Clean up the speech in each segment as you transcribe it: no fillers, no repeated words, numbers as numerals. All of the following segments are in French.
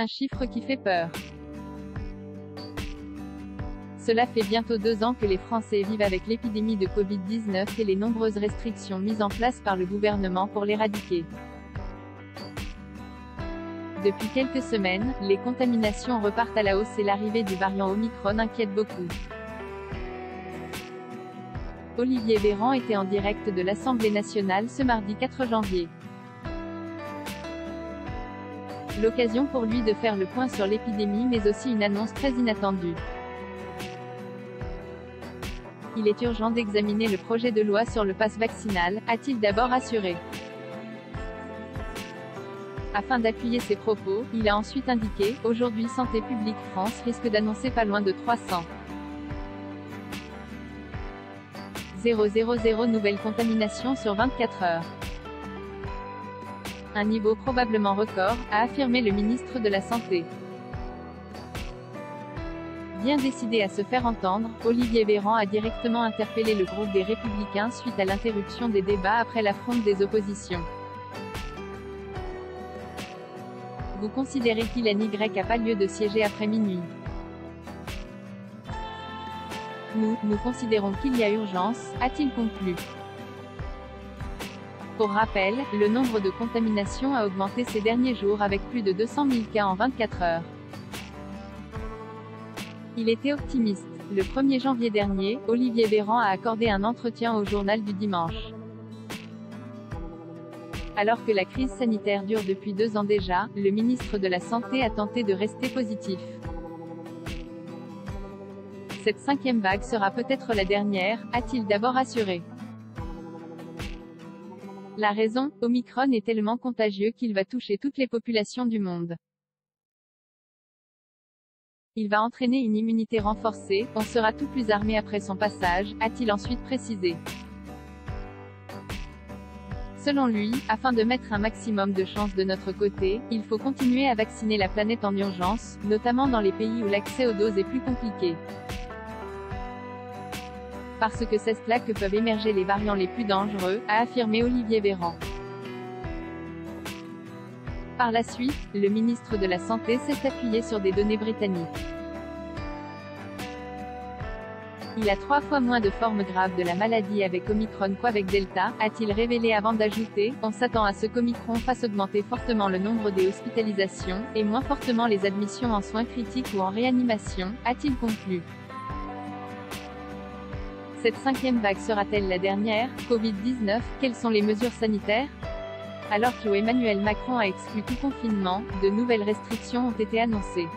un chiffre qui fait peur. Cela fait bientôt 2 ans que les Français vivent avec l'épidémie de Covid-19 et les nombreuses restrictions mises en place par le gouvernement pour l'éradiquer. Depuis quelques semaines, les contaminations repartent à la hausse et l'arrivée du variant Omicron inquiète beaucoup. Olivier Véran était en direct de l'Assemblée nationale ce mardi 4 janvier. L'occasion pour lui de faire le point sur l'épidémie mais aussi une annonce très inattendue. Il est urgent d'examiner le projet de loi sur le pass vaccinal, a-t-il d'abord assuré. Afin d'appuyer ses propos, il a ensuite indiqué « Aujourd'hui Santé publique France risque d'annoncer pas loin de 300 000 nouvelles contaminations sur 24 heures. Un niveau probablement record, a affirmé le ministre de la Santé. Bien décidé à se faire entendre, Olivier Véran a directement interpellé le groupe des Républicains suite à l'interruption des débats après la fronde des oppositions. Vous considérez qu'il n'y a pas lieu de siéger après minuit? Nous considérons qu'il y a urgence, a-t-il conclu. Pour rappel, le nombre de contaminations a augmenté ces derniers jours avec plus de 200 000 cas en 24 heures. Il était optimiste. Le 1er janvier dernier, Olivier Véran a accordé un entretien au Journal du Dimanche. Alors que la crise sanitaire dure depuis 2 ans déjà, le ministre de la Santé a tenté de rester positif. Cette 5e vague sera peut-être la dernière, a-t-il d'abord assuré. La raison, Omicron est tellement contagieux qu'il va toucher toutes les populations du monde. Il va entraîner une immunité renforcée, on sera tout plus armé après son passage, a-t-il ensuite précisé. Selon lui, afin de mettre un maximum de chances de notre côté, il faut continuer à vacciner la planète en urgence, notamment dans les pays où l'accès aux doses est plus compliqué. Parce que c'est là que peuvent émerger les variants les plus dangereux, a affirmé Olivier Véran. Par la suite, le ministre de la Santé s'est appuyé sur des données britanniques. Il a 3 fois moins de formes graves de la maladie avec Omicron qu'avec Delta, a-t-il révélé avant d'ajouter « On s'attend à ce qu'Omicron fasse augmenter fortement le nombre des hospitalisations, et moins fortement les admissions en soins critiques ou en réanimation », a-t-il conclu. Cette 5e vague sera-t-elle la dernière? Covid-19, quelles sont les mesures sanitaires? Alors qu'Emmanuel Macron a exclu tout confinement, de nouvelles restrictions ont été annoncées.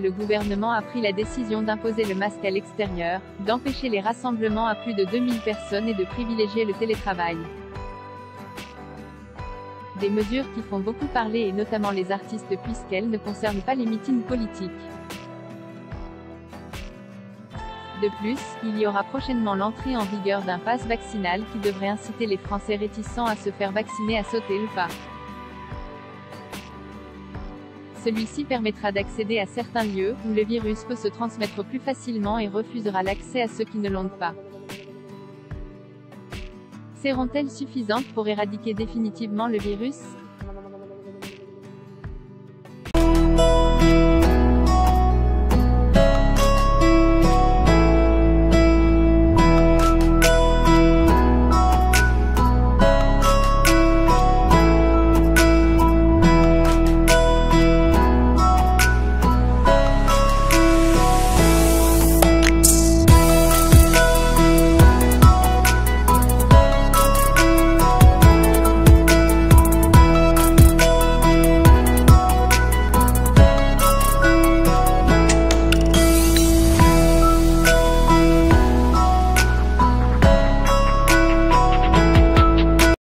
Le gouvernement a pris la décision d'imposer le masque à l'extérieur, d'empêcher les rassemblements à plus de 2000 personnes et de privilégier le télétravail. Des mesures qui font beaucoup parler et notamment les artistes puisqu'elles ne concernent pas les meetings politiques. De plus, il y aura prochainement l'entrée en vigueur d'un pass vaccinal qui devrait inciter les Français réticents à se faire vacciner à sauter le pas. Celui-ci permettra d'accéder à certains lieux, où le virus peut se transmettre plus facilement et refusera l'accès à ceux qui ne l'ont pas. Seront-elles suffisantes pour éradiquer définitivement le virus?